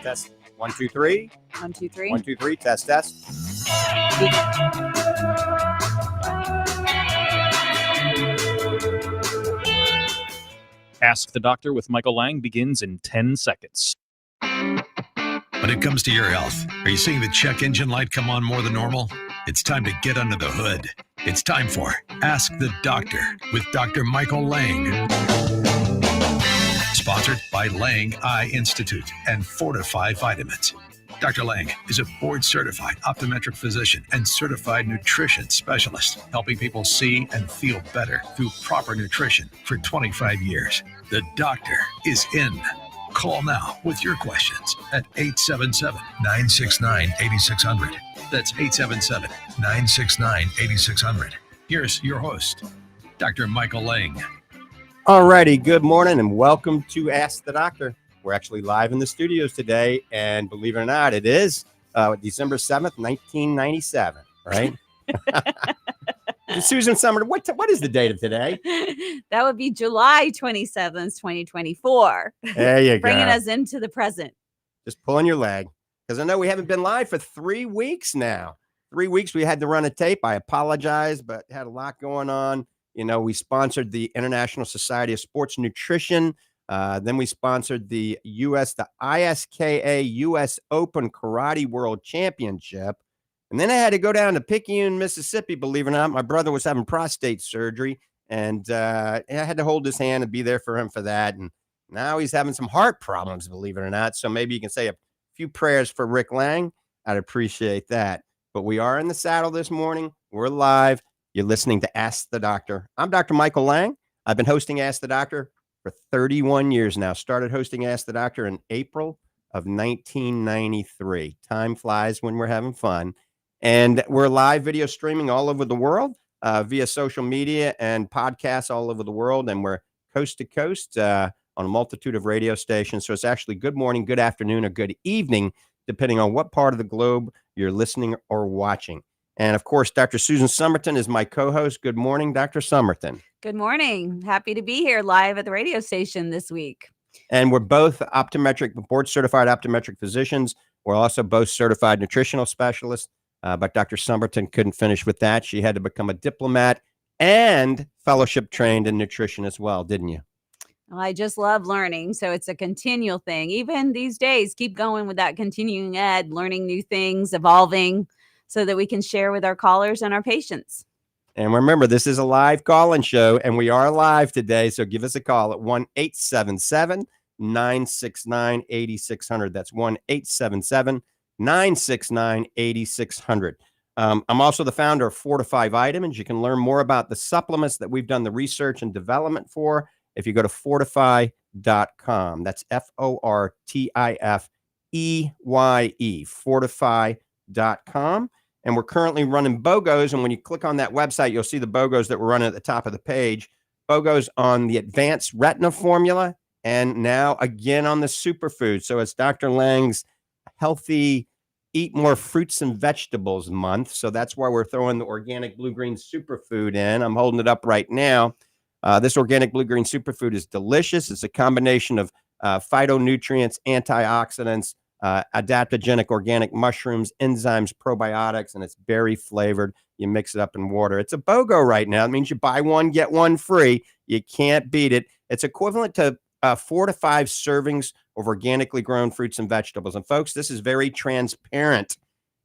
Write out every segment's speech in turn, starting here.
Test. 1, 2, 3. 1, 2, 3. 1, 2, 3. Test. Ask the Doctor with Michael Lange begins in 10 seconds. When it comes to your health, are you seeing the check engine light come on more than normal? It's time to get under the hood. It's time for Ask the Doctor with Dr. Michael Lange. Sponsored by Lange Eye Institute and Fortifeye Vitamins. Dr. Lange is a board-certified optometric physician and certified nutrition specialist, helping people see and feel better through proper nutrition for 25 years. The doctor is in. Call now with your questions at 877-969-8600. That's 877-969-8600. Here's your host, Dr. Michael Lange. All righty. Good morning and welcome to Ask the Doctor. We're actually live in the studios today, and believe it or not, it is December 7th, 1997, right? Susan Summerton, what is the date of today? That would be July 27th, 2024. There you go. Bringing us into the present. Just pulling your leg, because I know we haven't been live for 3 weeks now. 3 weeks we had to run a tape. I apologize, but had a lot going on. You know, we sponsored the International Society of Sports Nutrition. Then we sponsored the ISKA U.S. Open Karate World Championship. And then I had to go down to Picayune, Mississippi, believe it or not. My brother was having prostate surgery, and I had to hold his hand and be there for him for that. And now he's having some heart problems, believe it or not. So maybe you can say a few prayers for Rick Lange. I'd appreciate that. But we are in the saddle this morning. We're live. You're listening to Ask the Doctor. I'm Dr. Michael Lange. I've been hosting Ask the Doctor for 31 years now. Started hosting Ask the Doctor in April of 1993. Time flies when we're having fun. And we're live video streaming all over the world via social media and podcasts all over the world. And we're coast to coast on a multitude of radio stations. So it's actually good morning, good afternoon, or good evening, depending on what part of the globe you're listening or watching. And of course, Dr. Susan Summerton is my co-host. Good morning, Dr. Summerton. Good morning. Happy to be here live at the radio station this week. And we're both board certified optometric physicians. We're also both certified nutritional specialists. But Dr. Summerton couldn't finish with that. She had to become a diplomat and fellowship trained in nutrition as well, didn't you? Well, I just love learning. So it's a continual thing. Even these days, keep going with that continuing ed, learning new things, evolving, so that we can share with our callers and our patients. And remember, this is a live call-in show, and we are live today. So give us a call at 1-877-969-8600. That's 1-877-969-8600. I'm also the founder of Fortifeye Vitamins. You can learn more about the supplements that we've done the research and development for if you go to fortifeye.com. That's Fortifeye, fortifeye.com. And we're currently running BOGOs. And when you click on that website, you'll see the BOGOs that we're running at the top of the page. BOGOs on the advanced retina formula, and now again on the superfood. So it's Dr. Lange's healthy, eat more fruits and vegetables month. So that's why we're throwing the organic blue-green superfood in. I'm holding it up right now. This organic blue-green superfood is delicious. It's a combination of phytonutrients, antioxidants, adaptogenic organic mushrooms, enzymes, probiotics, and it's berry flavored. You mix it up in water. It's a BOGO right now. It means you buy one, get one free. You can't beat it. It's equivalent to 4 to 5 servings of organically grown fruits and vegetables. And folks, this is very transparent.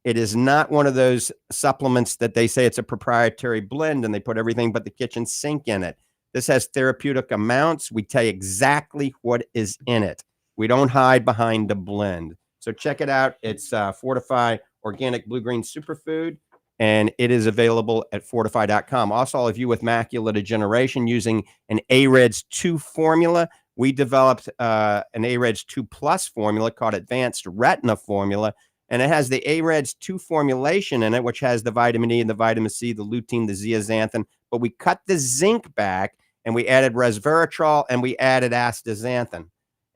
It is not one of those supplements that they say it's a proprietary blend and they put everything but the kitchen sink in it. This has therapeutic amounts. We tell you exactly what is in it. We don't hide behind the blend. So check it out. It's Fortifeye Organic Blue-Green Superfood, and it is available at fortifeye.com. Also, all of you with macular degeneration using an AREDS 2 formula, we developed an AREDS 2 Plus formula called Advanced Retina Formula, and it has the AREDS 2 formulation in it, which has the vitamin E and the vitamin C, the lutein, the zeaxanthin, but we cut the zinc back, and we added resveratrol, and we added astaxanthin.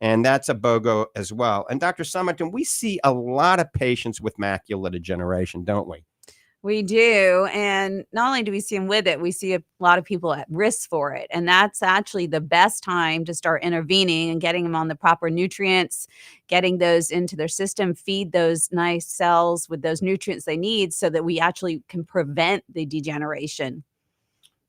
And that's a BOGO as well. And Dr. Summerton, we see a lot of patients with macular degeneration, don't we? We do. And not only do we see them with it, we see a lot of people at risk for it. And that's actually the best time to start intervening and getting them on the proper nutrients, getting those into their system, feed those nice cells with those nutrients they need so that we actually can prevent the degeneration.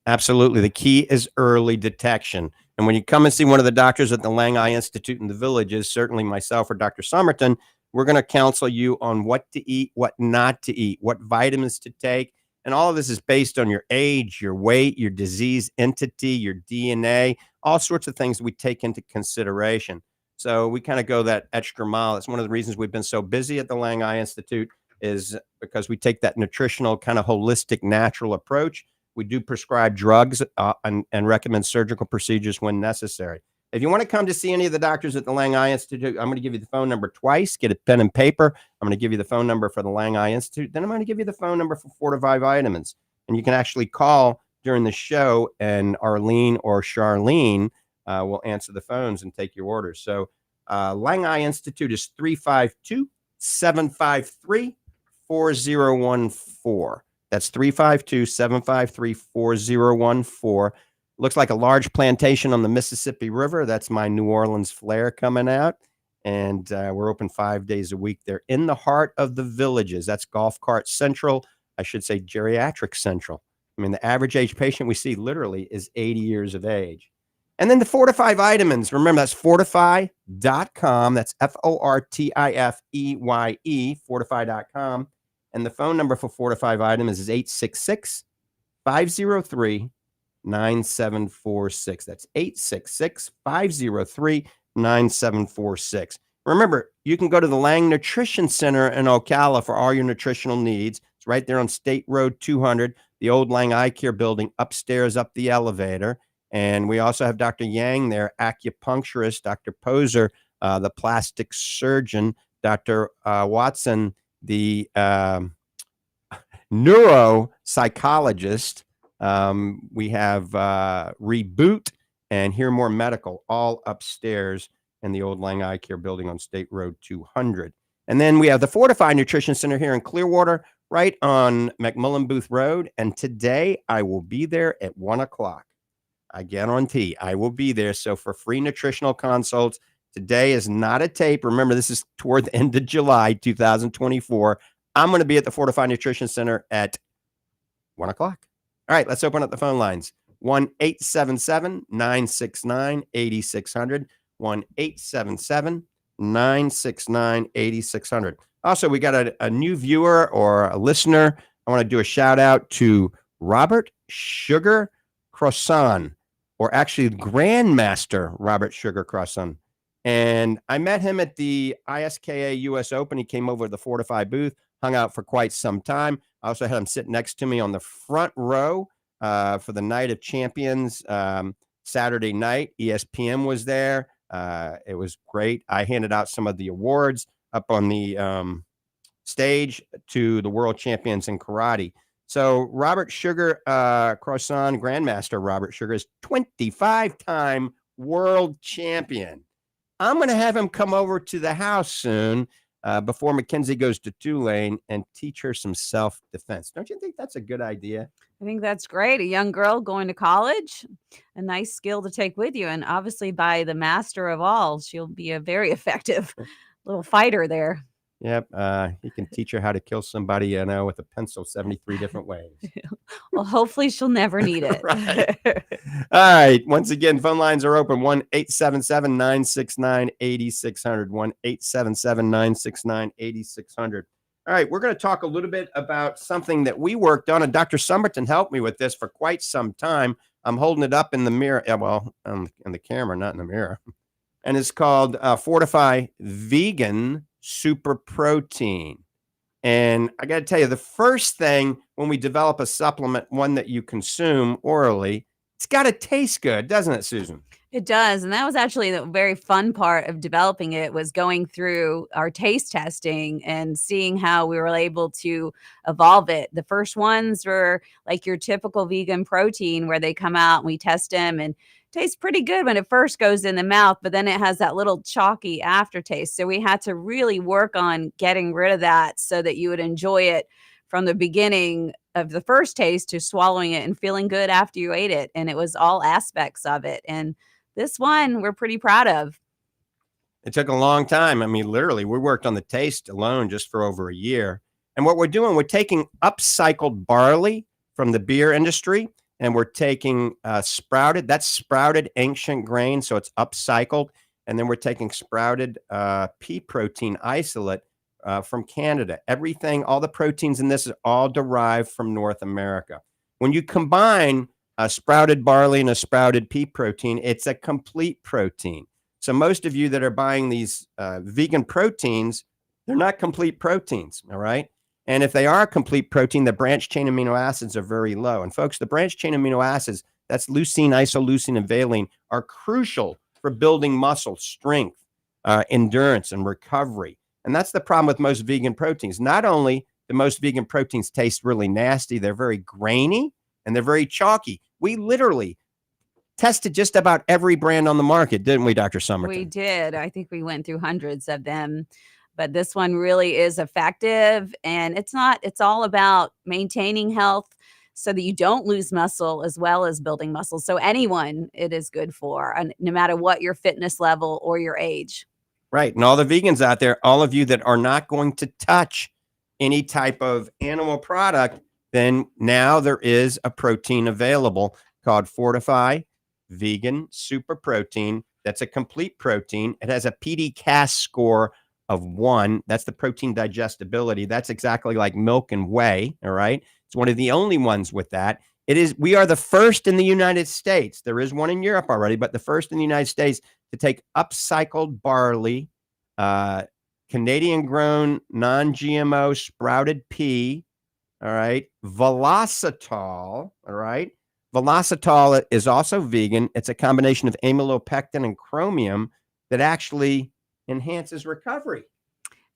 Absolutely. The key is early detection. And when you come and see one of the doctors at the Lange Institute in the Villages, certainly myself or Dr. Summerton, we're going to counsel you on what to eat, what not to eat, what vitamins to take. And all of this is based on your age, your weight, your disease entity, your DNA, all sorts of things that we take into consideration. So we kind of go that extra mile. It's one of the reasons we've been so busy at the Lange Institute, is because we take that nutritional kind of holistic, natural approach. We do prescribe drugs and recommend surgical procedures when necessary. If you want to come to see any of the doctors at the Lange Institute, I'm going to give you the phone number twice. Get a pen and paper. I'm going to give you the phone number for the Lange Institute. Then I'm going to give you the phone number for Fortifeye Vitamins. And you can actually call during the show, and Arlene or Charlene will answer the phones and take your orders. So Lange Institute is 352-753-4014. That's 352-753-4014. Looks like a large plantation on the Mississippi River. That's my New Orleans flair coming out. And we're open 5 days a week. They're in the heart of the Villages. That's Golf Cart Central. I should say geriatric central. I mean, the average age patient we see literally is 80 years of age. And then the Fortifeye Vitamins. Remember, that's fortifeye.com. That's Fortifeye, fortifeye.com. And the phone number for Fortifeye Vitamins is 866-503-9746. That's 866-503-9746. Remember, you can go to the Lange Nutrition Center in Ocala for all your nutritional needs. It's right there on State Road 200, the old Lange Eye Care building, upstairs up the elevator. And we also have Dr. Yang there, acupuncturist, Dr. Poser, the plastic surgeon, Dr. Watson, the neuropsychologist. We have Reboot and Hear More Medical, all upstairs in the old Lange Eye Care building on State Road 200. And then we have the Fortifeye Nutrition Center here in Clearwater, right on McMullen Booth Road. And today I will be there at 1 o'clock. I guarantee I will be there. So for free nutritional consults, today is not a tape. Remember, this is toward the end of July, 2024. I'm going to be at the Fortifeye Nutrition Center at 1 o'clock. All right, let's open up the phone lines. 1-877-969-8600. 1-877-969-8600. Also, we got a new viewer or a listener. I want to do a shout out to Robert Sugar Croissant, or actually Grandmaster Robert Sugar Croissant. And I met him at the ISKA US Open. He came over to the Fortifeye booth, hung out for quite some time. I also had him sit next to me on the front row for the Night of Champions Saturday night. ESPN was there. It was great. I handed out some of the awards up on the stage to the world champions in karate. So Robert Sugar Croissant, Grandmaster Robert Sugar, is 25-time world champion. I'm going to have him come over to the house soon before Mackenzie goes to Tulane and teach her some self-defense. Don't you think that's a good idea? I think that's great. A young girl going to college, a nice skill to take with you. And obviously by the master of all, she'll be a very effective little fighter there. Yep. He can teach her how to kill somebody, with a pencil 73 different ways. Well, hopefully she'll never need it. Right. All right. Once again, phone lines are open. 1-877-969-8600. 1-877-969-8600. All right. We're going to talk a little bit about something that we worked on, and Dr. Summerton helped me with this for quite some time. I'm holding it up in the mirror. In the camera, not in the mirror. And it's called Fortifeye Vegan Super Protein. And I got to tell you, the first thing when we develop a supplement, one that you consume orally, it's got to taste good, doesn't it, Susan? It does. And that was actually the very fun part of developing it, was going through our taste testing and seeing how we were able to evolve it. The first ones were like your typical vegan protein, where they come out and we test them, and tastes pretty good when it first goes in the mouth, but then it has that little chalky aftertaste. So we had to really work on getting rid of that so that you would enjoy it from the beginning of the first taste to swallowing it and feeling good after you ate it. And it was all aspects of it. And this one we're pretty proud of. It took a long time. I mean, literally, we worked on the taste alone just for over a year. And what we're doing, we're taking upcycled barley from the beer industry, and we're taking that's sprouted ancient grain, so it's upcycled. And then we're taking sprouted pea protein isolate from Canada. Everything, all the proteins in this is all derived from North America. When you combine a sprouted barley and a sprouted pea protein, it's a complete protein. So most of you that are buying these vegan proteins, they're not complete proteins, all right? And if they are a complete protein, the branched chain amino acids are very low. And folks, the branched chain amino acids, that's leucine, isoleucine, and valine, are crucial for building muscle strength, endurance, and recovery. And that's the problem with most vegan proteins. Not only do most vegan proteins taste really nasty, they're very grainy and they're very chalky. We literally tested just about every brand on the market, didn't we, Dr. Summerton? We did. I think we went through hundreds of them. But this one really is effective, and it's all about maintaining health so that you don't lose muscle as well as building muscle. So anyone it is good for, and no matter what your fitness level or your age. Right. And all the vegans out there, all of you that are not going to touch any type of animal product, then now there is a protein available called Fortifeye Vegan Super Protein. That's a complete protein. It has a PDCAAS score of 1. That's the protein digestibility. That's exactly like milk and whey. All right. It's one of the only ones with that. We are the first in the United States. There is one in Europe already, but the first in the United States to take upcycled barley, Canadian grown, non-GMO sprouted pea. All right. Velositol. All right. Velositol is also vegan. It's a combination of amylopectin and chromium that actually enhances recovery.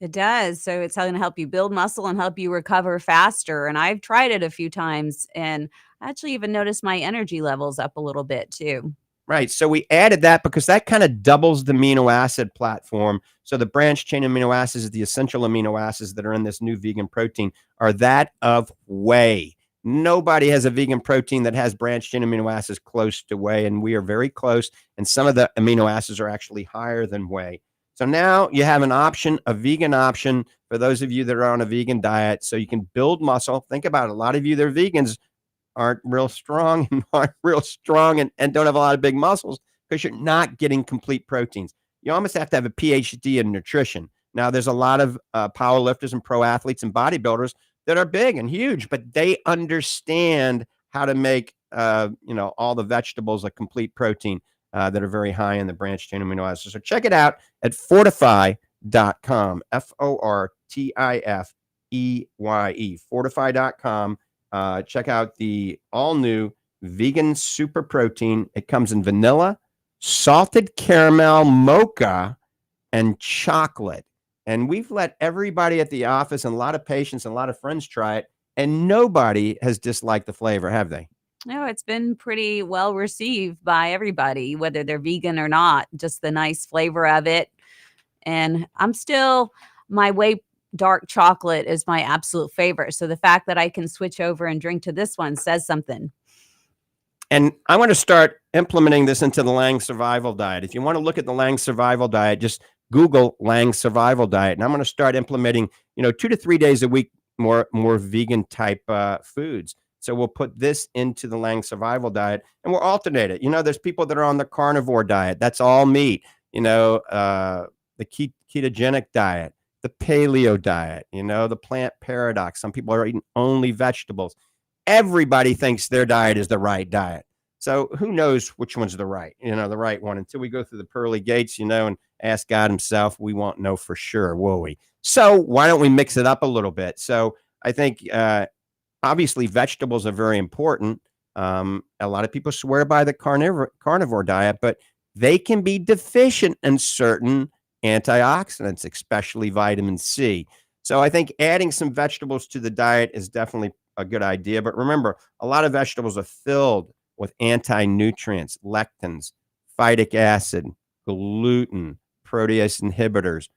It does. So it's going to help you build muscle and help you recover faster. And I've tried it a few times, and I actually even noticed my energy levels up a little bit too. Right. So we added that because that kind of doubles the amino acid platform. So the branched chain amino acids, the essential amino acids that are in this new vegan protein, are that of whey. Nobody has a vegan protein that has branched chain amino acids close to whey, and we are very close. And some of the amino acids are actually higher than whey. So now you have an option, a vegan option for those of you that are on a vegan diet, so you can build muscle. Think about it. A lot of you that are vegans aren't real strong and don't have a lot of big muscles because you're not getting complete proteins. You almost have to have a PhD in nutrition. Now, there's a lot of power lifters and pro athletes and bodybuilders that are big and huge, but they understand how to make all the vegetables a complete protein that are very high in the branched chain amino acids. So check it out at fortifeye.com, Fortifeye, fortifeye.com. Check out the all-new vegan super protein. It comes in vanilla, salted caramel, mocha, and chocolate. And we've let everybody at the office and a lot of patients and a lot of friends try it, and nobody has disliked the flavor, have they? No, it's been pretty well received by everybody, whether they're vegan or not, just the nice flavor of it. And my whey dark chocolate is my absolute favorite. So the fact that I can switch over and drink to this one says something. And I want to start implementing this into the Lange survival diet. If you want to look at the Lange survival diet, just Google Lange survival diet. And I'm going to start implementing, 2 to 3 days a week, more vegan type foods. So we'll put this into the Lange survival diet and we'll alternate it. There's people that are on the carnivore diet. That's all meat, the ketogenic diet, the paleo diet, the plant paradox. Some people are eating only vegetables. Everybody thinks their diet is the right diet. So who knows which one's the right one until we go through the pearly gates, and ask God himself. We won't know for sure, will we? So why don't we mix it up a little bit? So I think, obviously, vegetables are very important. A lot of people swear by the carnivore diet, but they can be deficient in certain antioxidants, especially vitamin C. So I think adding some vegetables to the diet is definitely a good idea. But remember, a lot of vegetables are filled with anti-nutrients, lectins, phytic acid, gluten, protease inhibitors,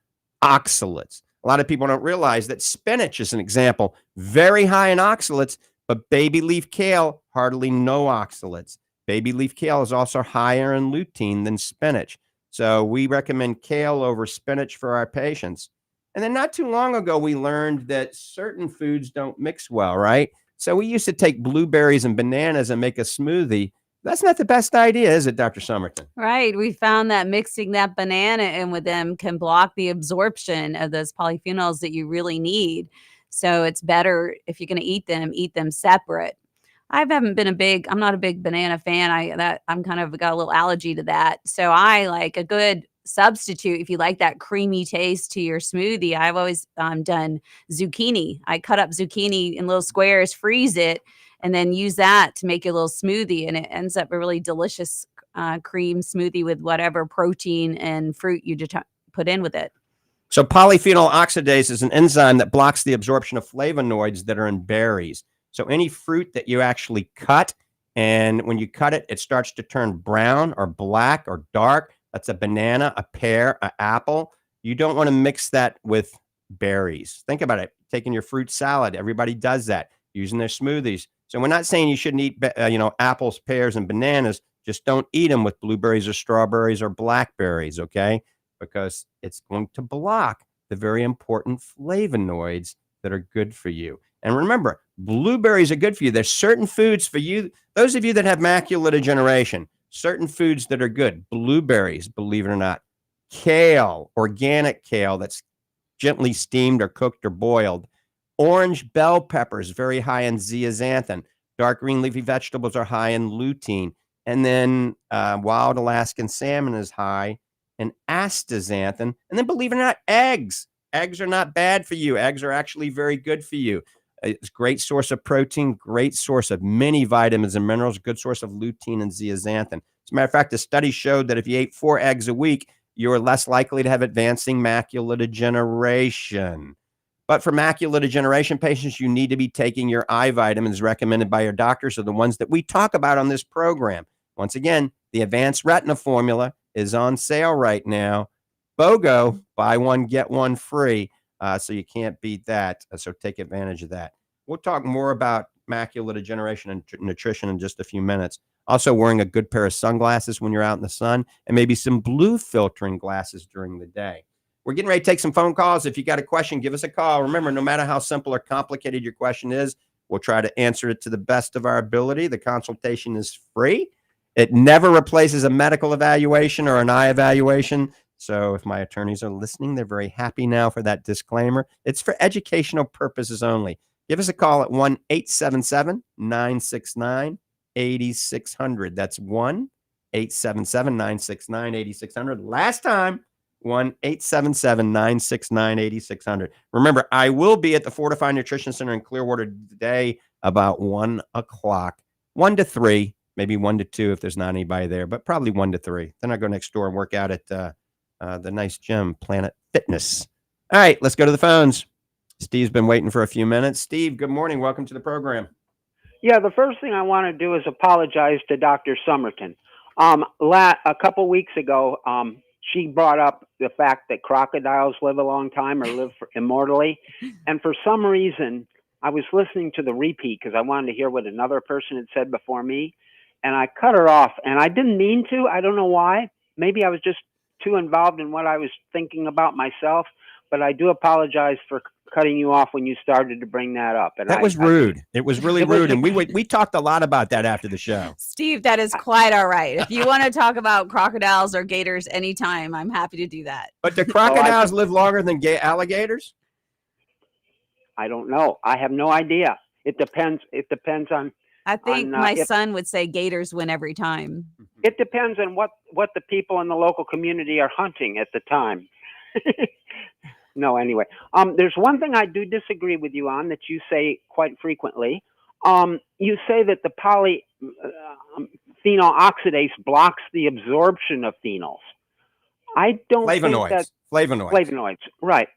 oxalates, A lot of people don't realize that spinach is an example, very high in oxalates, but baby leaf kale, hardly no oxalates. Baby leaf kale is also higher in lutein than spinach. So we recommend kale over spinach for our patients. And then not too long ago, we learned that certain foods don't mix well, right? So we used to take blueberries and bananas and make a smoothie. That's not the best idea, is it, Dr. Summerton? Right. We found that mixing that banana in with them can block the absorption of those polyphenols that you really need. So it's better if you're going to eat them separate. I'm not a big banana fan. I'm kind of got a little allergy to that. So I like a good substitute if you like that creamy taste to your smoothie. I've always done zucchini. I cut up zucchini in little squares, freeze it, and then use that to make a little smoothie. And it ends up a really delicious cream smoothie with whatever protein and fruit you just put in with it. So polyphenol oxidase is an enzyme that blocks the absorption of flavonoids that are in berries. So any fruit that you actually cut, and when you cut it, it starts to turn brown or black or dark. That's a banana, a pear, an apple. You don't want to mix that with berries. Think about it. Taking your fruit salad, everybody does that, using their smoothies. So we're not saying you shouldn't eat, apples, pears, and bananas. Just don't eat them with blueberries or strawberries or blackberries, okay? Because it's going to block the very important flavonoids that are good for you. And remember, blueberries are good for you. There's certain foods for you, those of you that have macular degeneration, certain foods that are good. Blueberries, believe it or not. Kale, organic kale that's gently steamed or cooked or boiled. Orange bell peppers, very high in zeaxanthin. Dark green leafy vegetables are high in lutein. And then wild Alaskan salmon is high in astaxanthin. And then believe it or not, eggs. Eggs are not bad for you. Eggs are actually very good for you. It's a great source of protein, great source of many vitamins and minerals, good source of lutein and zeaxanthin. As a matter of fact, a study showed that if you ate 4 eggs a week, you are less likely to have advancing macular degeneration. But for macular degeneration patients, you need to be taking your eye vitamins recommended by your doctors, or the ones that we talk about on this program. Once again, the Advanced Retina Formula is on sale right now. BOGO, buy one, get one free. So you can't beat that. So take advantage of that. We'll talk more about macular degeneration and nutrition in just a few minutes. Also, wearing a good pair of sunglasses when you're out in the sun, and maybe some blue filtering glasses during the day. We're getting ready to take some phone calls. If you got a question, give us a call. Remember, no matter how simple or complicated your question is, we'll try to answer it to the best of our ability. The consultation is free. It never replaces a medical evaluation or an eye evaluation. So if my attorneys are listening, they're very happy now for that disclaimer. It's for educational purposes only. Give us a call at 1-877-969-8600. That's 1-877-969-8600. Last time, 1-877-969-8600. Remember, I will be at the Fortifeye Nutrition Center in Clearwater today about 1 o'clock, 1 to 3, maybe 1 to 2 if there's not anybody there, but probably 1 to 3. Then I go next door and work out at the nice gym, Planet Fitness. All right, let's go to the phones. Steve's been waiting for a few minutes. Steve, good morning. Welcome to the program. Yeah, the first thing I want to do is apologize to Dr. Summerton. A couple weeks ago, she brought up the fact that crocodiles live a long time or live immortally. And for some reason, I was listening to the repeat because I wanted to hear what another person had said before me. And I cut her off, and I didn't mean to. I don't know why. Maybe I was just too involved in what I was thinking about myself. But I do apologize for cutting you off when you started to bring that up. And that was rude. It was really rude. And we talked a lot about that after the show. Steve, that is quite all right. If you want to talk about crocodiles or gators anytime, I'm happy to do that. But do crocodiles live longer than alligators? I don't know. I have no idea. It depends. It depends on. I think my son would say gators win every time. It depends on what the people in the local community are hunting at the time. No, anyway. There's one thing I do disagree with you on that you say quite frequently. You say that the polyphenol oxidase blocks the absorption of phenols. I don't think that flavonoids, right.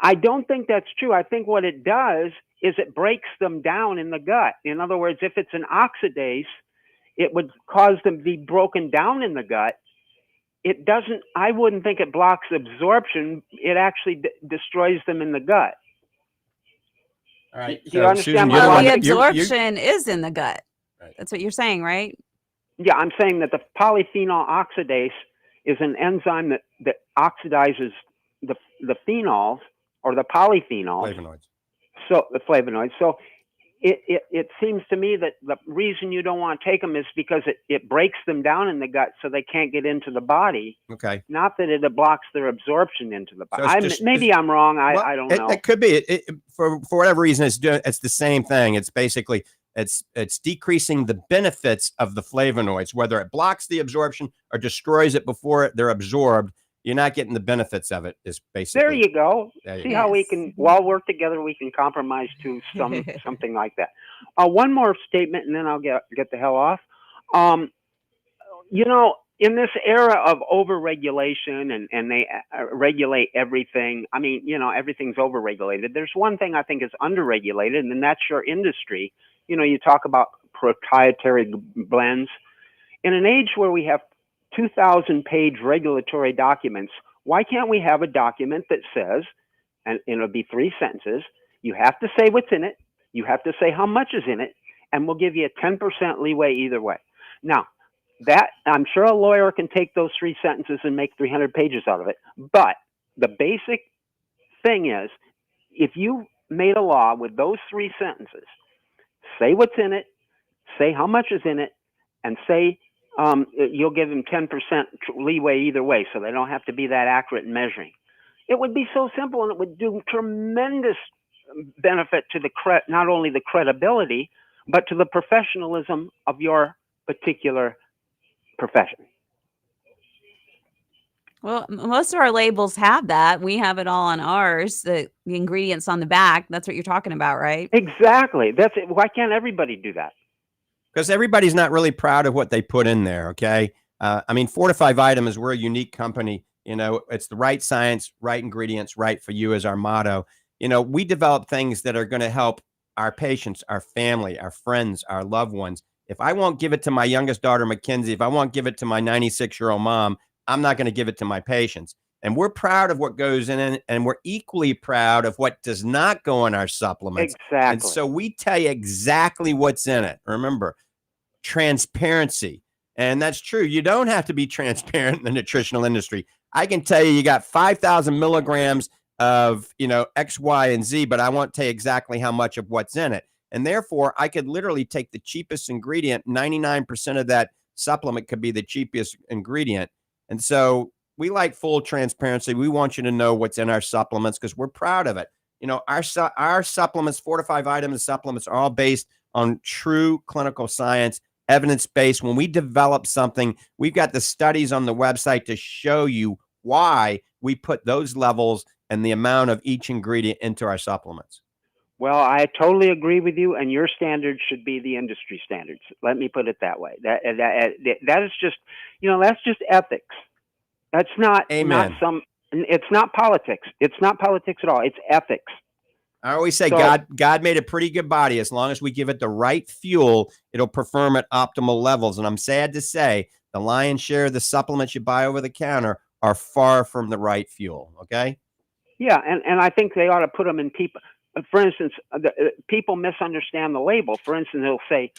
I don't think that's true. I think what it does is it breaks them down in the gut. In other words, if it's an oxidase, it would cause them to be broken down in the gut, it doesn't, I wouldn't think it blocks absorption. It actually destroys them in the gut. All right. Do you understand you're my Well, the logic? absorption is in the gut. Right. That's what you're saying, right? Yeah, I'm saying that the polyphenol oxidase is an enzyme that oxidizes the phenols or the polyphenols. Flavonoids. So the flavonoids. So it seems to me that the reason you don't want to take them is because it breaks them down in the gut so they can't get into the body. Okay. Not that it blocks their absorption into the body. So Maybe I'm wrong. Well, I don't know. It could be. For whatever reason, it's the same thing. It's basically it's decreasing the benefits of the flavonoids, whether it blocks the absorption or destroys it before they're absorbed. You're not getting the benefits of it. Is basically there you go. See how we Yes. can, while we're together, we can compromise to something like that. One more statement, and then I'll get the hell off. You know, in this era of overregulation and they regulate everything. I mean, you know, everything's overregulated. There's one thing I think is underregulated, and that's your industry. You know, you talk about proprietary blends. In an age where we have 2,000-page regulatory documents, why can't we have a document that says, and it'll be 3 sentences, you have to say what's in it, you have to say how much is in it, and we'll give you a 10% leeway either way. Now, that, I'm sure a lawyer can take those 3 sentences and make 300 pages out of it, but the basic thing is, if you made a law with those 3 sentences, say what's in it, say how much is in it, and say you'll give them 10% leeway either way, so they don't have to be that accurate in measuring. It would be so simple, and it would do tremendous benefit to not only the credibility, but to the professionalism of your particular profession. Well, most of our labels have that. We have it all on ours, the ingredients on the back. That's what you're talking about, right? Exactly. That's it. Why can't everybody do that? Because everybody's not really proud of what they put in there. Okay. I mean, Fortifeye Vitamins, we're a unique company. You know, it's the right science, right ingredients, right for you is our motto. You know, we develop things that are going to help our patients, our family, our friends, our loved ones. If I won't give it to my youngest daughter, Mackenzie, if I won't give it to my 96-year-old mom, I'm not going to give it to my patients. And we're proud of what goes in it, and we're equally proud of what does not go in our supplements. Exactly. And so we tell you exactly what's in it. Remember, transparency. And that's true. You don't have to be transparent in the nutritional industry. I can tell you got 5,000 milligrams of, you know, X, Y, and Z, but I won't tell you exactly how much of what's in it. And therefore, I could literally take the cheapest ingredient. 99% of that supplement could be the cheapest ingredient. And so we like full transparency. We want you to know what's in our supplements because we're proud of it. You know, our supplements, Fortifeye Vitamin supplements, are all based on true clinical science, evidence-based. When we develop something, we've got the studies on the website to show you why we put those levels and the amount of each ingredient into our supplements. Well, I totally agree with you, and your standards should be the industry standards. Let me put it that way. That is just, you know, that's just ethics. That's not, Amen. It's not politics. It's not politics at all. It's ethics. I always say So- God made a pretty good body. As long as we give it the right fuel, it'll perform at optimal levels. And I'm sad to say the lion's share of the supplements you buy over the counter are far from the right fuel. Okay. Yeah, and I think they ought to put them in people. For instance, people misunderstand the label. For instance, they'll say,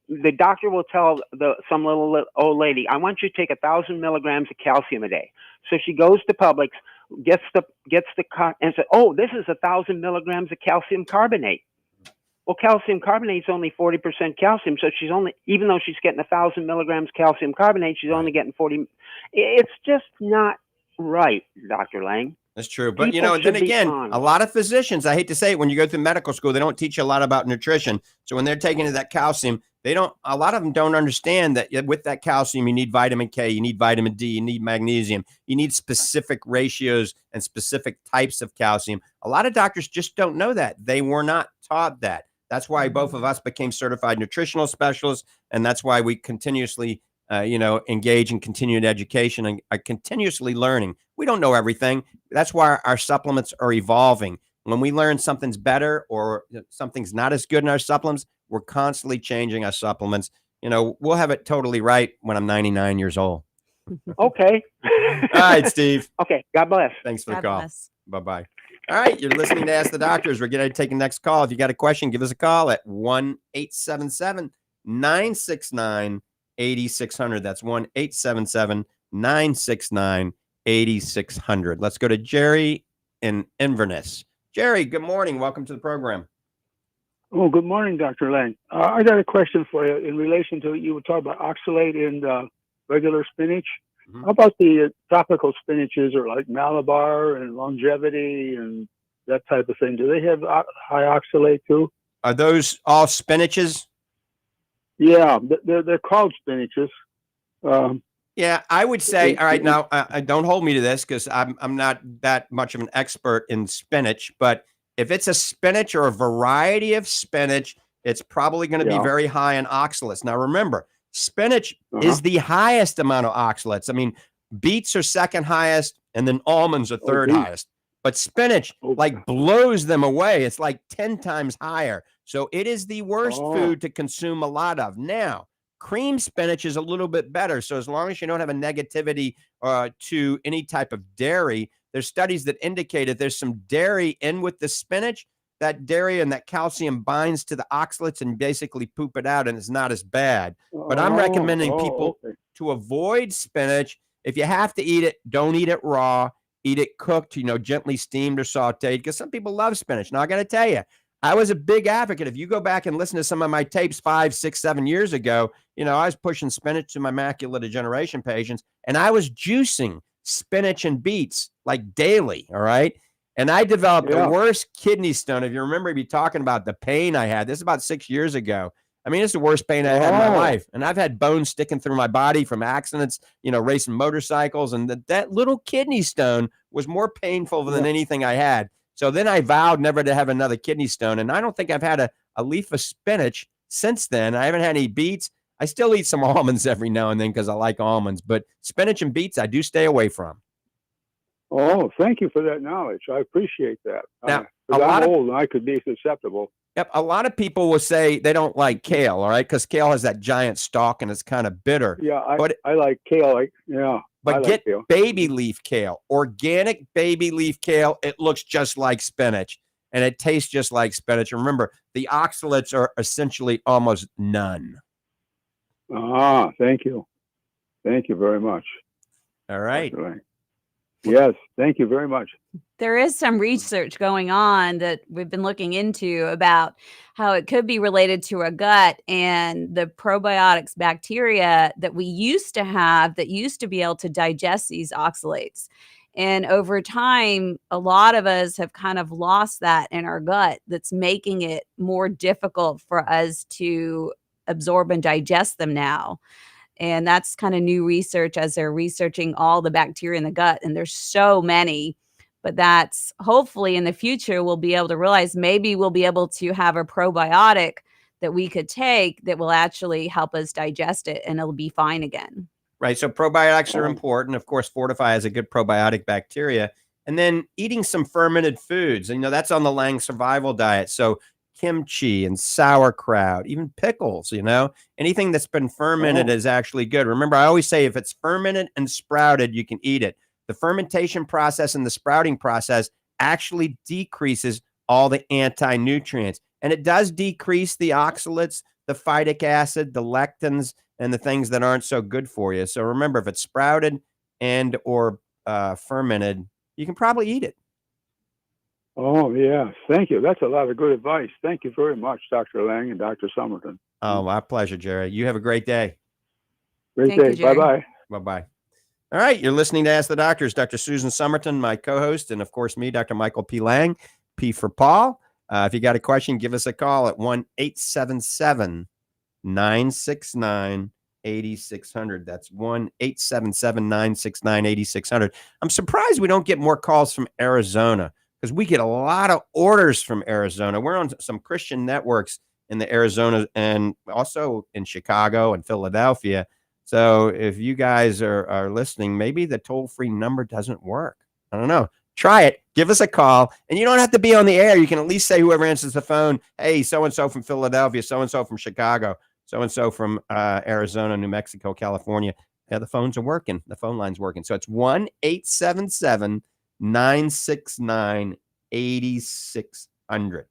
the doctor will tell some little old lady, I want you to take 1,000 milligrams of calcium a day. So she goes to Publix, gets the and says, oh, this is 1,000 milligrams of calcium carbonate. Well, calcium carbonate is only 40% calcium. So she's only, even though she's getting 1,000 milligrams calcium carbonate, she's only getting 40. It's just not right, Dr. Lange. That's true. But, you People know, and then should be again, honest. a lot of physicians, I hate to say it, when you go through medical school, they don't teach you a lot about nutrition. So when they're taking that calcium, a lot of them don't understand that with that calcium, you need vitamin K, you need vitamin D, you need magnesium, you need specific ratios and specific types of calcium. A lot of doctors just don't know that. They were not taught that. That's why both of us became certified nutritional specialists. And that's why we continuously engage in continued education and are continuously learning. We don't know everything. That's why our supplements are evolving. When we learn something's better or something's not as good in our supplements, we're constantly changing our supplements. You know, we'll have it totally right when I'm 99 years old. Okay. All right, Steve. Okay. God bless. Thanks for the God call. bless. Bye-bye. All right, you're listening to Ask the Doctors. We're going to take the next call. If you got a question, give us a call at 1-877-969-8600. That's 1-877-969-8600. Let's go to Jerry in Inverness. Jerry, good morning. Welcome to the program. Oh, good morning, Dr. Lange. I got a question for you in relation to you were talking about oxalate in regular spinach. Mhm. How about the tropical spinaches or like Malabar and Longevity and that type of thing? Do they have high oxalate too? Are those all spinaches? Yeah, they're called spinaches. Yeah, I would say, all right, now don't hold me to this because I'm not that much of an expert in spinach, but if it's a spinach or a variety of spinach, it's probably going to be Yeah. very high in oxalates. Now, remember, spinach is the highest amount of oxalates. I mean, beets are second highest, and then almonds are third beets. highest. But spinach Oh. like blows them away. It's like 10 times higher. So it is the worst food to consume a lot of. Now, cream spinach is a little bit better. So as long as you don't have a negativity to any type of dairy, there's studies that indicate if there's some dairy in with the spinach, that dairy and that calcium binds to the oxalates and basically poop it out, and it's not as bad. But I'm recommending people to avoid spinach. If you have to eat it, don't eat it raw. Eat it cooked, gently steamed or sauteed, because some people love spinach. Now, I got to tell you, I was a big advocate. If you go back and listen to some of my tapes 5, 6, 7 years ago, I was pushing spinach to my macular degeneration patients, and I was juicing spinach and beets like daily, all right? And I developed the worst kidney stone. If you remember me talking about the pain I had, this is about 6 years ago. I mean, it's the worst pain I had in my life. And I've had bones sticking through my body from accidents, racing motorcycles. And that little kidney stone was more painful than anything I had. So then I vowed never to have another kidney stone. And I don't think I've had a leaf of spinach since then. I haven't had any beets. I still eat some almonds every now and then because I like almonds. But spinach and beets, I do stay away from. Oh, thank you for that knowledge. I appreciate that. Now, I'm old and I could be susceptible. Yep, a lot of people will say they don't like kale, all right, because kale has that giant stalk and it's kind of bitter. Yeah, I like kale. But get baby leaf kale, organic baby leaf kale. It looks just like spinach and it tastes just like spinach. And remember, the oxalates are essentially almost none. Thank you. Thank you very much. All right. Yes, thank you very much. There is some research going on that we've been looking into about how it could be related to our gut and the probiotics bacteria that we used to have that used to be able to digest these oxalates. And over time, a lot of us have kind of lost that in our gut that's making it more difficult for us to absorb and digest them now. And that's kind of new research as they're researching all the bacteria in the gut. And there's so many, but that's hopefully in the future, we'll be able to realize maybe we'll be able to have a probiotic that we could take that will actually help us digest it and it'll be fine again. Right. So probiotics are important. Of course, Fortifeye has a good probiotic bacteria. And then eating some fermented foods. And, that's on the Lange survival diet. So kimchi and sauerkraut, even pickles, anything that's been fermented is actually good. Remember, I always say if it's fermented and sprouted, you can eat it. The fermentation process and the sprouting process actually decreases all the anti-nutrients. And it does decrease the oxalates, the phytic acid, the lectins, and the things that aren't so good for you. So remember, if it's sprouted and or fermented, you can probably eat it. Oh, yeah. Thank you. That's a lot of good advice. Thank you very much, Dr. Lange and Dr. Summerton. Oh, my pleasure, Jerry. You have a great day. Great day. Bye-bye. Bye-bye. All right. You're listening to Ask the Doctors. Dr. Susan Summerton, my co-host, and of course me, Dr. Michael P. Lange, P for Paul. If you got a question, give us a call at 1-877-969-8600. That's 1-877-969-8600. I'm surprised we don't get more calls from Arizona, because we get a lot of orders from Arizona. We're on some Christian networks in the Arizona and also in Chicago and Philadelphia. So if you guys are listening, maybe the toll-free number doesn't work. I don't know. Try it. Give us a call. And you don't have to be on the air. You can at least say, whoever answers the phone, hey, so-and-so from Philadelphia, so-and-so from Chicago, so-and-so from Arizona, New Mexico, California. Yeah, the phones are working. The phone line's working. So it's 1-877-969-8600.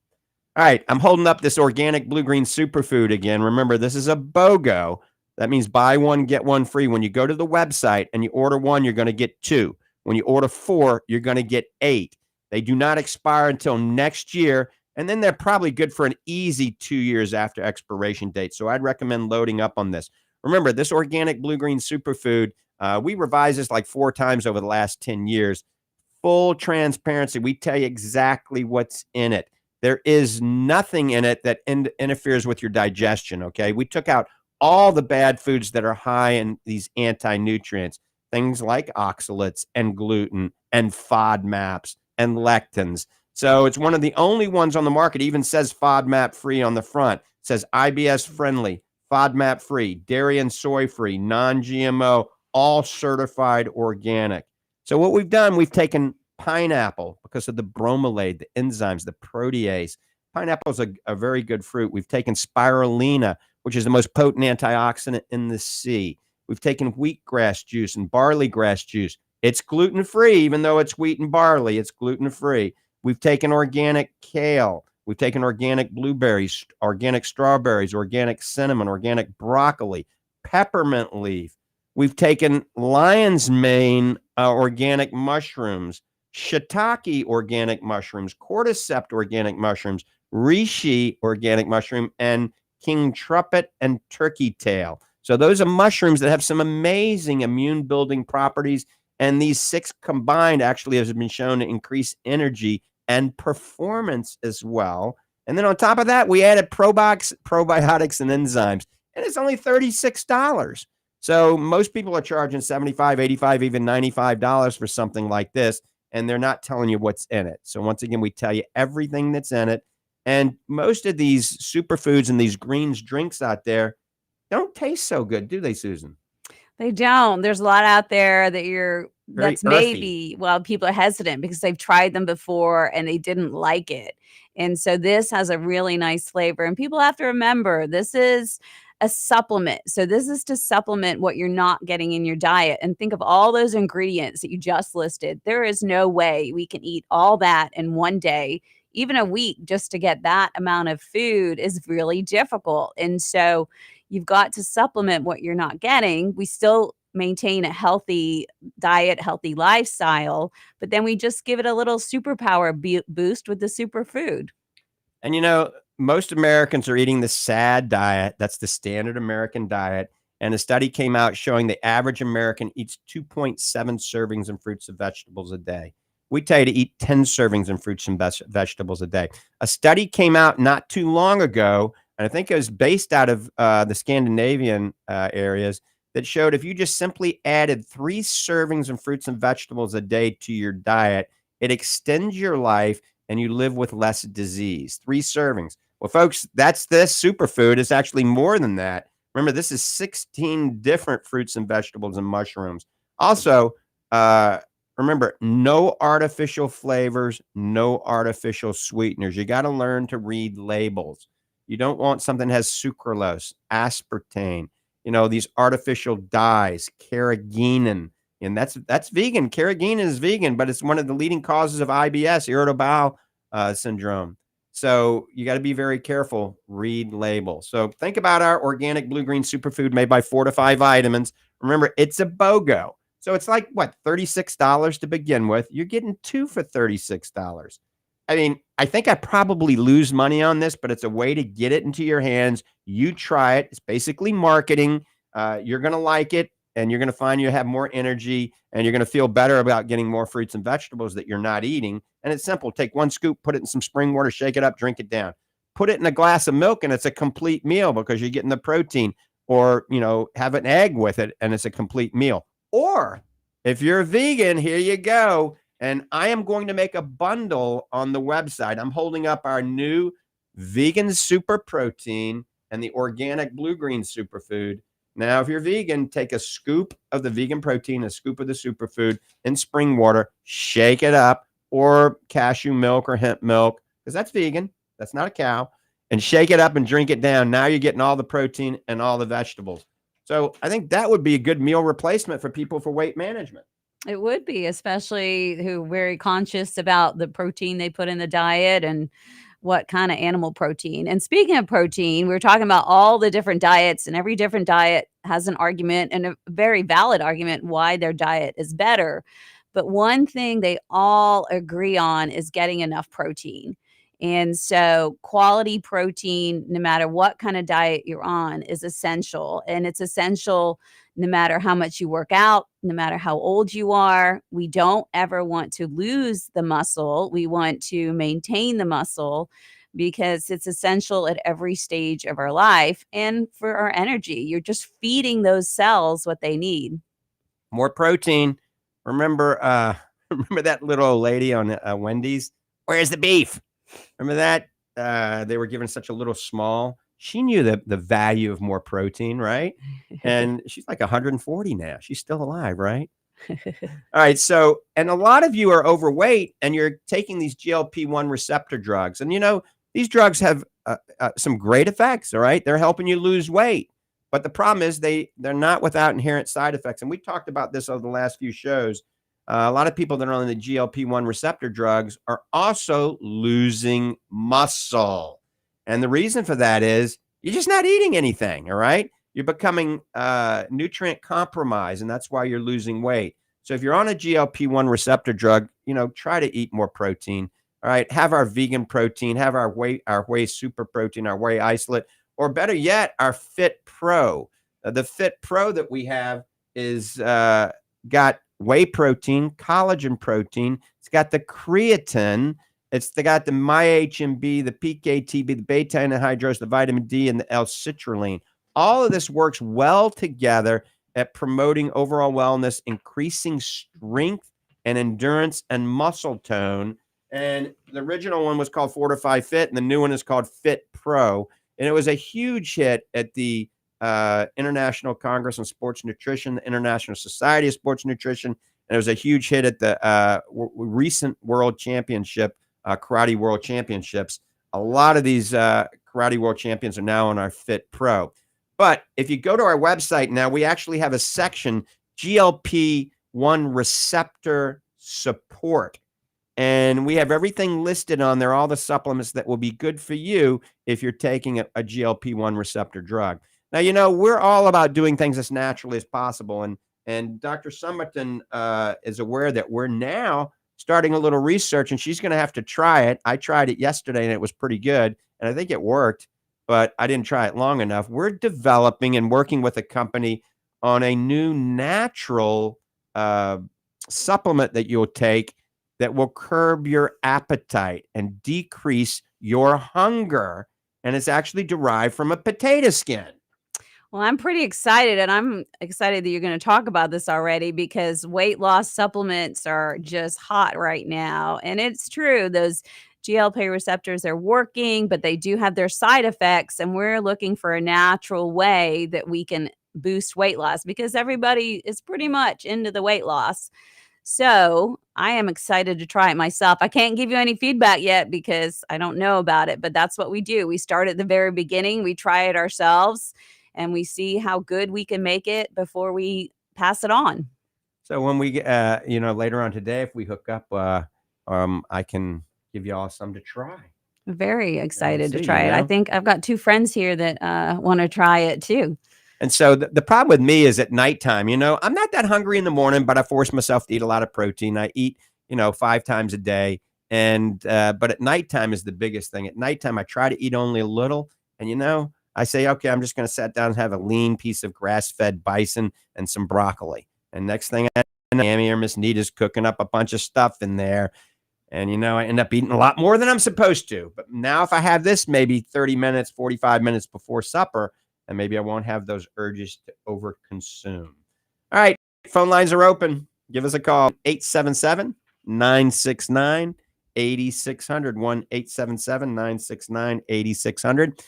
All right, I'm holding up this organic blue-green superfood again. Remember, this is a BOGO. That means buy one, get one free. When you go to the website and you order one, you're going to get two. When you order four, you're going to get 8. They do not expire until next year, and then they're probably good for an easy 2 years after expiration date. So I'd recommend loading up on this. Remember, this organic blue-green superfood, we revised this like 4 times over the last 10 years. Full transparency. We tell you exactly what's in it. There is nothing in it that interferes with your digestion, okay? We took out all the bad foods that are high in these anti-nutrients, things like oxalates and gluten and FODMAPs and lectins. So it's one of the only ones on the market, even says FODMAP free on the front. It says IBS friendly, FODMAP free, dairy and soy free, non-GMO, all certified organic. So what we've done, we've taken pineapple because of the bromelain, the enzymes, the protease. Pineapple is a very good fruit. We've taken spirulina, which is the most potent antioxidant in the sea. We've taken wheatgrass juice and barley grass juice. It's gluten-free, even though it's wheat and barley, it's gluten-free. We've taken organic kale. We've taken organic blueberries, organic strawberries, organic cinnamon, organic broccoli, peppermint leaf. We've taken lion's mane organic mushrooms, shiitake organic mushrooms, cordyceps organic mushrooms, reishi organic mushroom, and king trumpet and turkey tail. So those are mushrooms that have some amazing immune building properties. And these 6 combined actually has been shown to increase energy and performance as well. And then on top of that, we added probiotics and enzymes. And it's only $36. So most people are charging $75, $85, even $95 for something like this. And they're not telling you what's in it. So once again, we tell you everything that's in it. And most of these superfoods and these greens drinks out there don't taste so good, do they, Susan? They don't. There's a lot out there that Very that's earthy. maybe, well, people are hesitant because they've tried them before and they didn't like it. And so this has a really nice flavor. And people have to remember, this is a supplement. So this is to supplement what you're not getting in your diet. And think of all those ingredients that you just listed. There is no way we can eat all that in one day. Even a week just to get that amount of food is really difficult. And so you've got to supplement what you're not getting. We still maintain a healthy diet, healthy lifestyle, but then we just give it a little superpower boost with the superfood. And you know, most Americans are eating the SAD diet. That's the standard American diet. And a study came out showing the average American eats 2.7 servings of fruits and vegetables a day. We tell you to eat 10 servings of fruits and vegetables a day. A study came out not too long ago, and I think it was based out of the Scandinavian areas, that showed if you just simply added 3 servings of fruits and vegetables a day to your diet, it extends your life and you live with less disease. 3 servings. Well, folks, that's this superfood. It's actually more than that. Remember, this is 16 different fruits and vegetables and mushrooms. Also, remember, no artificial flavors, no artificial sweeteners. You got to learn to read labels. You don't want something that has sucralose, aspartame, you know, these artificial dyes, carrageenan, and that's vegan. Carrageenan is vegan, but it's one of the leading causes of IBS, irritable bowel syndrome. So you got to be very careful. Read labels. So think about our organic blue-green superfood made by Fortifeye Vitamins. Remember, it's a BOGO. So it's like, what, $36 to begin with. You're getting 2 for $36. I mean, I think I probably lose money on this, but it's a way to get it into your hands. You try it. It's basically marketing. You're going to like it, and you're going to find you have more energy, and you're going to feel better about getting more fruits and vegetables that you're not eating. And it's simple. Take 1 scoop, put it in some spring water, shake it up, drink it down. Put it in a glass of milk, and it's a complete meal because you're getting the protein. Or, you know, have an egg with it, and it's a complete meal. Or if you're a vegan, here you go. And I am going to make a bundle on the website. I'm holding up our new vegan super protein and the organic blue-green superfood. Now, if you're vegan, take a scoop of the vegan protein, a scoop of the superfood in spring water, shake it up, or cashew milk or hemp milk, because that's vegan. That's not a cow. And shake it up and drink it down. Now you're getting all the protein and all the vegetables. So I think that would be a good meal replacement for people for weight management. It would be, especially who very conscious about the protein they put in the diet and what kind of animal protein. And speaking of protein, we were talking about all the different diets, and every different diet has an argument, and a very valid argument why their diet is better. But one thing they all agree on is getting enough protein. And so quality protein, no matter what kind of diet you're on, is essential. And it's essential no matter how much you work out, no matter how old you are. We don't ever want to lose the muscle. We want to maintain the muscle because it's essential at every stage of our life and for our energy. You're just feeding those cells what they need. More protein. Remember, remember that little old lady on Wendy's? Where's the beef? Remember that? They were given such a little small. She knew the value of more protein, right? And she's like 140 now. She's still alive, right? All right. So, and a lot of you are overweight and you're taking these GLP-1 receptor drugs. And, these drugs have some great effects. All right. They're helping you lose weight. But the problem is they're not without inherent side effects. And we talked about this over the last few shows. A lot of people that are on the GLP-1 receptor drugs are also losing muscle. And the reason for that is you're just not eating anything, all right? You're becoming nutrient compromised, and that's why you're losing weight. So if you're on a GLP-1 receptor drug, try to eat more protein, all right? Have our vegan protein, have our whey super protein, our whey isolate, or better yet, our Fit Pro. The Fit Pro that we have is got whey protein, collagen protein. It's got the creatine. It's got the MyHMB, the PKTB, the beta anhydrous, the vitamin D, and the L-citrulline. All of this works well together at promoting overall wellness, increasing strength and endurance and muscle tone. And the original one was called Fortifeye Fit, and the new one is called Fit Pro. And it was a huge hit at the International Congress on Sports Nutrition, the International Society of Sports Nutrition, and it was a huge hit at the recent World Championship, Karate World Championships. A lot of these Karate World Champions are now on our Fit Pro. But if you go to our website now, we actually have a section, GLP-1 receptor support. And we have everything listed on there, all the supplements that will be good for you if you're taking a GLP-1 receptor drug. Now, we're all about doing things as naturally as possible. And Dr. Summerton is aware that we're now starting a little research, and she's going to have to try it. I tried it yesterday, and it was pretty good. And I think it worked, but I didn't try it long enough. We're developing and working with a company on a new natural supplement that you'll take that will curb your appetite and decrease your hunger. And it's actually derived from a potato skin. Well, I'm pretty excited, and I'm excited that you're going to talk about this already because weight loss supplements are just hot right now. And it's true, those GLP receptors are working, but they do have their side effects. And we're looking for a natural way that we can boost weight loss because everybody is pretty much into the weight loss. So I am excited to try it myself. I can't give you any feedback yet because I don't know about it, but that's what we do. We start at the very beginning. We try it ourselves and we see how good we can make it before we pass it on. So when we, later on today, if we hook up, I can give you all some to try. Very excited to see, try it. I think I've got 2 friends here that want to try it too. And so the problem with me is at nighttime, I'm not that hungry in the morning, but I force myself to eat a lot of protein. I eat, 5 times a day. And, but at nighttime is the biggest thing. At nighttime, I try to eat only a little. And, I say, okay, I'm just going to sit down and have a lean piece of grass-fed bison and some broccoli. And next thing I know, Amy or Miss Nita's cooking up a bunch of stuff in there. And, I end up eating a lot more than I'm supposed to. But now if I have this maybe 30 minutes, 45 minutes before supper, and maybe I won't have those urges to overconsume. All right, phone lines are open. Give us a call, 877-969-8600, 1-877-969-8600.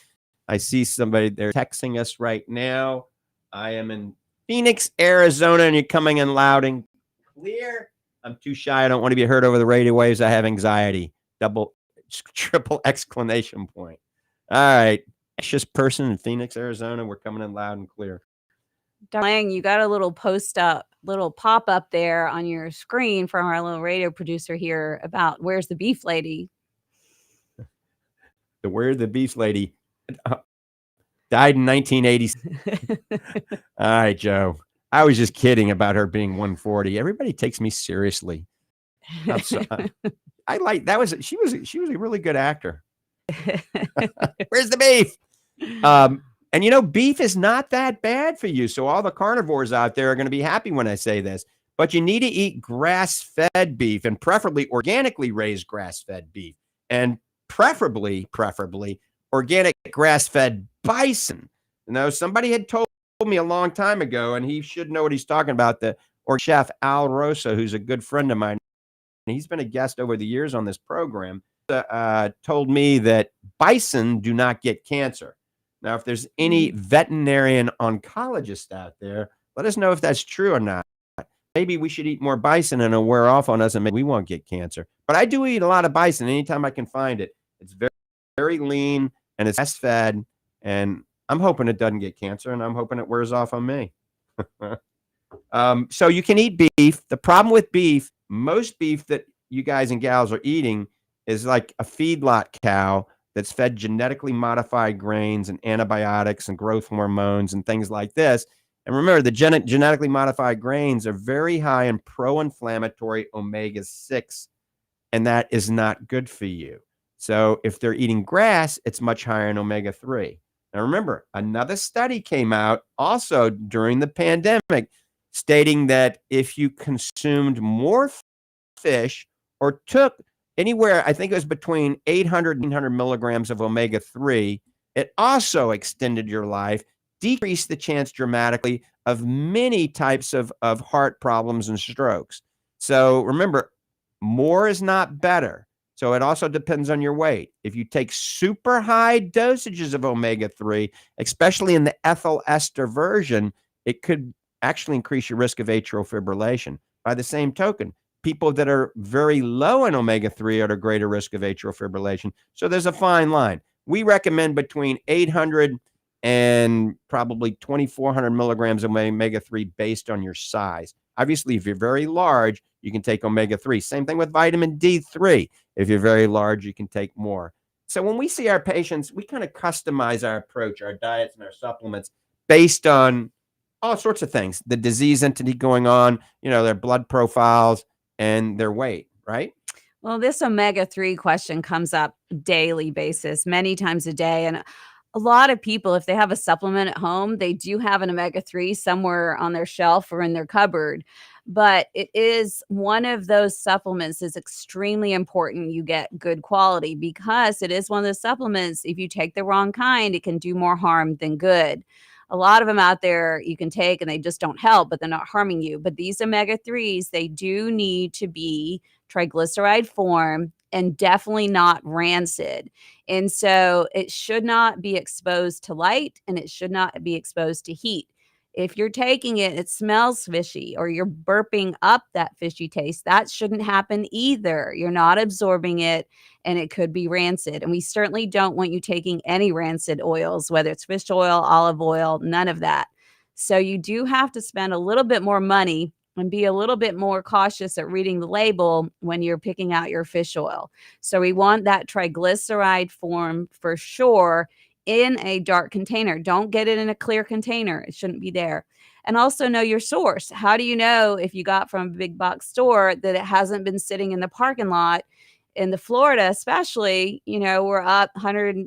I see somebody there texting us right now. I am in Phoenix, Arizona, and you're coming in loud and clear. I'm too shy. I don't want to be heard over the radio waves. I have anxiety. Triple exclamation point. All right. Anxious person in Phoenix, Arizona. We're coming in loud and clear. Dr. Lang, you got a little pop up there on your screen from our little radio producer here about where's the beef lady. The Where the Beef Lady died in 1980. All right, Joe. I was just kidding about her being 140. Everybody takes me seriously. I like that was she was a really good actor. Where's the beef? And you know, beef is not that bad for you. So all the carnivores out there are going to be happy when I say this. But you need to eat grass-fed beef, and preferably organically raised grass-fed beef, and preferably organic grass-fed bison. You know, somebody had told me a long time ago, and he should know what he's talking about, or chef Al Rosa, who's a good friend of mine. He's been a guest over the years on this program, told me that bison do not get cancer. Now, if there's any veterinarian oncologist out there, let us know if that's true or not. Maybe we should eat more bison and it'll wear off on us and maybe we won't get cancer. But I do eat a lot of bison anytime I can find it. It's very, very lean and it's grass-fed, and I'm hoping it doesn't get cancer, and I'm hoping it wears off on me. So you can eat beef. The problem with beef, most beef that you guys and gals are eating is like a feedlot cow that's fed genetically modified grains and antibiotics and growth hormones and things like this. And remember, the genetically modified grains are very high in pro-inflammatory omega-6, and that is not good for you. So if they're eating grass, it's much higher in omega-3. Now remember, another study came out also during the pandemic stating that if you consumed more fish or took anywhere, I think it was between 800 and 900 milligrams of omega-3, it also extended your life, decreased the chance dramatically of many types of heart problems and strokes. So remember, more is not better. So it also depends on your weight. If you take super high dosages of omega-3, especially in the ethyl ester version, it could actually increase your risk of atrial fibrillation. By the same token, people that are very low in omega-3 are at a greater risk of atrial fibrillation. So there's a fine line. We recommend between 800 and probably 2,400 milligrams of omega-3 based on your size. Obviously, if you're very large, you can take omega-3. Same thing with vitamin D3. If you're very large, you can take more. So when we see our patients, we kind of customize our approach, our diets and our supplements based on all sorts of things, the disease entity going on, you know, their blood profiles and their weight, right? Well, this omega-3 question comes up daily basis, many times a day. And a lot of people, if they have a supplement at home, they do have an omega-3 somewhere on their shelf or in their cupboard. But it is one of those supplements is extremely important you get good quality, because it is one of those supplements, if you take the wrong kind, it can do more harm than good. A lot of them out there you can take and they just don't help, but they're not harming you. But these omega-3s, they do need to be triglyceride form and definitely not rancid. And so it should not be exposed to light and it should not be exposed to heat. If you're taking it, it smells fishy or you're burping up that fishy taste. That shouldn't happen either. You're not absorbing it and it could be rancid. And we certainly don't want you taking any rancid oils, whether it's fish oil, olive oil, none of that. So you do have to spend a little bit more money and be a little bit more cautious at reading the label when you're picking out your fish oil. So we want that triglyceride form for sure in a dark container. Don't get it in a clear container. It shouldn't be there. And also know your source. How do you know if you got from a big box store that it hasn't been sitting in the parking lot? In the Florida, especially, you know, we're up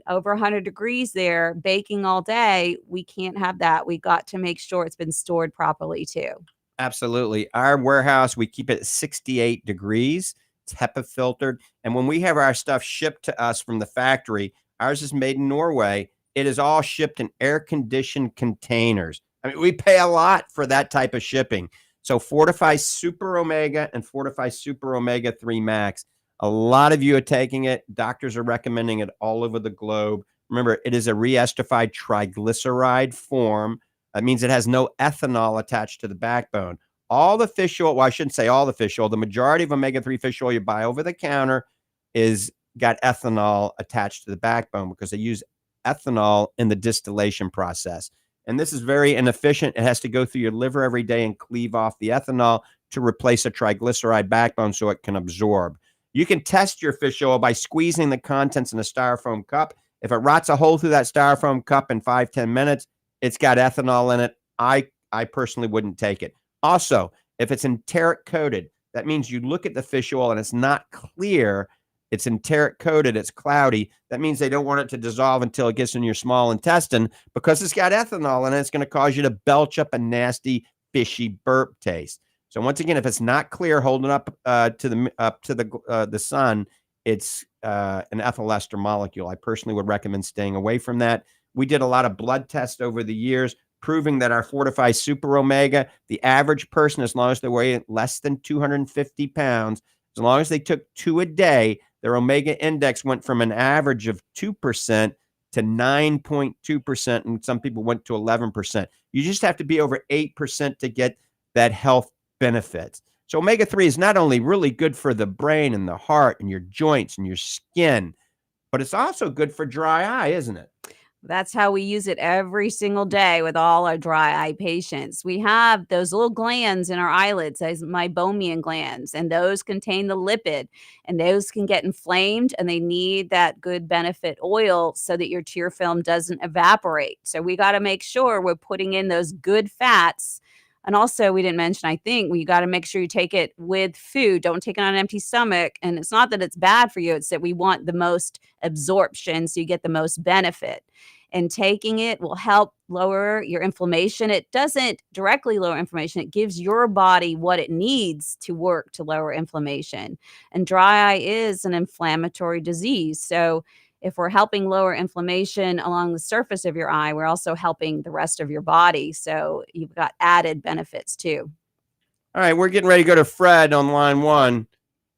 over 100 degrees there, baking all day. We can't have that. We've got to make sure it's been stored properly too. Absolutely. Our warehouse, we keep it at 68 degrees. It's HEPA filtered. And when we have our stuff shipped to us from the factory, ours is made in Norway. It is all shipped in air-conditioned containers. I mean, we pay a lot for that type of shipping. So Fortifeye Super Omega and Fortifeye Super Omega 3 Max, a lot of you are taking it. Doctors are recommending it all over the globe. Remember, it is a re-esterified triglyceride form. That means it has no ethanol attached to the backbone. All the fish oil, well, I shouldn't say all the fish oil, the majority of omega-3 fish oil you buy over the counter is got ethanol attached to the backbone because they use ethanol in the distillation process. And this is very inefficient. It has to go through your liver every day and cleave off the ethanol to replace a triglyceride backbone so it can absorb. You can test your fish oil by squeezing the contents in a styrofoam cup. If it rots a hole through that styrofoam cup in 5-10 minutes, it's got ethanol in it. I personally wouldn't take it. Also, if it's enteric coated, that means you look at the fish oil and it's not clear. It's enteric coated. It's cloudy. That means they don't want it to dissolve until it gets in your small intestine because it's got ethanol in it. It's going to cause you to belch up a nasty, fishy burp taste. So once again, if it's not clear, holding up to the sun, it's an ethyl ester molecule. I personally would recommend staying away from that. We did a lot of blood tests over the years, proving that our Fortifeye Super Omega, the average person, as long as they weigh less than 250 pounds, as long as they took 2 a day, their Omega index went from an average of 2% to 9.2%, and some people went to 11%. You just have to be over 8% to get that health benefit. So omega-3 is not only really good for the brain and the heart and your joints and your skin, but it's also good for dry eye, isn't it? That's how we use it every single day with all our dry eye patients. We have those little glands in our eyelids, as meibomian glands, and those contain the lipid, and those can get inflamed, and they need that good benefit oil so that your tear film doesn't evaporate. So we got to make sure we're putting in those good fats. And also, we didn't mention, I think, you got to make sure you take it with food. Don't take it on an empty stomach. And it's not that it's bad for you. It's that we want the most absorption so you get the most benefit. And taking it will help lower your inflammation. It doesn't directly lower inflammation. It gives your body what it needs to work to lower inflammation. And dry eye is an inflammatory disease. So if we're helping lower inflammation along the surface of your eye, we're also helping the rest of your body. So you've got added benefits too. All right, we're getting ready to go to Fred on line 1.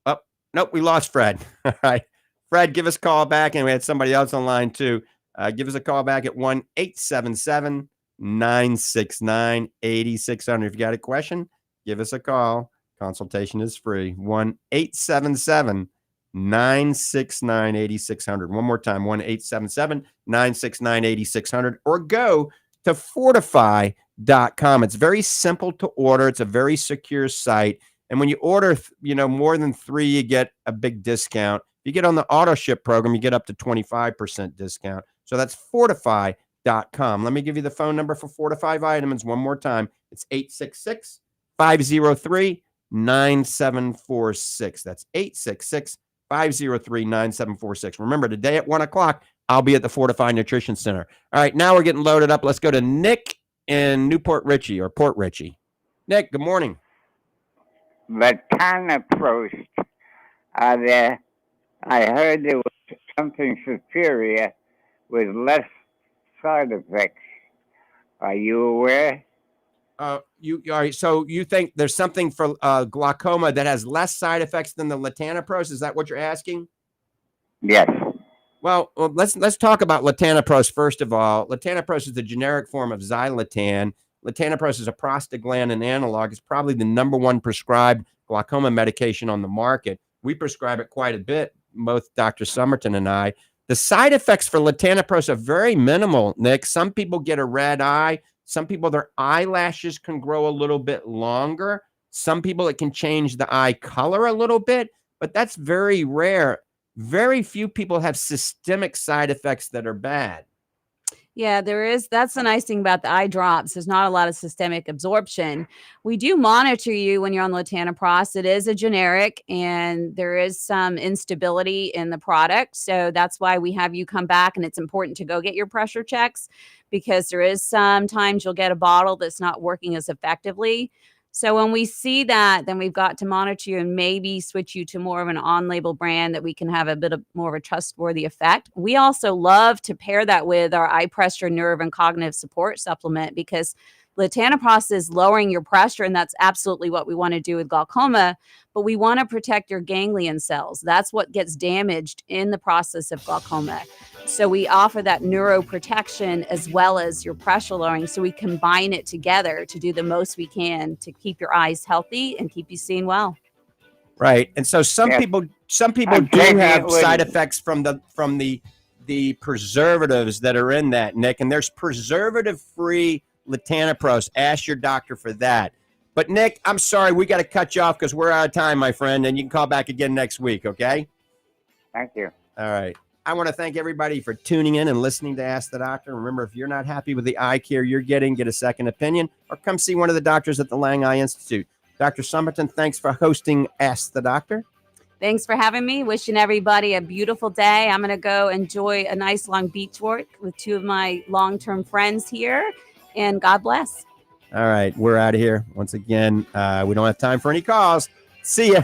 Oh, nope, we lost Fred. All right, Fred, give us a call back. And we had somebody else on line 2. Give us a call back at 1-877-969-8600. If you got a question, give us a call. Consultation is free. 1-877-969-8600. One more time, 1-877-969-8600. Or go to Fortifeye.com. It's very simple to order. It's a very secure site. And when you order, more than 3, you get a big discount. If you get on the auto ship program, you get up to 25% discount. So that's Fortifeye.com. Let me give you the phone number for Fortifeye Vitamins one more time. It's 866-503-9746. That's 866-503-9746. Remember, today at 1 o'clock, I'll be at the Fortifeye Nutrition Center. All right, now we're getting loaded up. Let's go to Nick in Newport Richey or Port Richey. Nick, good morning. Latanoprost. I heard there was something superior with less side effects. Are you aware? You are. So you think there's something for glaucoma that has less side effects than the latanoprost? Is that what you're asking? Yes. Well, let's talk about latanoprost first of all. Latanoprost is the generic form of xylitane. Latanoprost is a prostaglandin analog. It's probably the #1 prescribed glaucoma medication on the market. We prescribe it quite a bit, both Dr. Summerton and I. The side effects for latanoprost are very minimal, Nick. Some people get a red eye. Some people, their eyelashes can grow a little bit longer. Some people, it can change the eye color a little bit, but that's very rare. Very few people have systemic side effects that are bad. Yeah, there is. That's the nice thing about the eye drops. There's not a lot of systemic absorption. We do monitor you when you're on latanoprost. It is a generic, and there is some instability in the product. So that's why we have you come back, and it's important to go get your pressure checks, because there is sometimes you'll get a bottle that's not working as effectively. So when we see that, then we've got to monitor you and maybe switch you to more of an on-label brand that we can have a bit of more of a trustworthy effect. We also love to pair that with our eye pressure, nerve, and cognitive support supplement, because latanoprost is lowering your pressure, and that's absolutely what we want to do with glaucoma. But we want to protect your ganglion cells. That's what gets damaged in the process of glaucoma. So we offer that neuroprotection as well as your pressure lowering. So we combine it together to do the most we can to keep your eyes healthy and keep you seeing well. Right. And so some people do have side effects from the the preservatives that are in that, Nick. And there's preservative-free Latanoprost. Ask your doctor for that. But, Nick, I'm sorry. We got to cut you off because we're out of time, my friend. And you can call back again next week, okay? Thank you. All right. I want to thank everybody for tuning in and listening to Ask the Doctor. Remember, if you're not happy with the eye care you're getting, get a second opinion or come see one of the doctors at the Lange Eye Institute. Dr. Summerton, thanks for hosting Ask the Doctor. Thanks for having me. Wishing everybody a beautiful day. I'm going to go enjoy a nice long beach walk with two of my long-term friends here. And God bless. All right. We're out of here. Once again, we don't have time for any calls. See ya.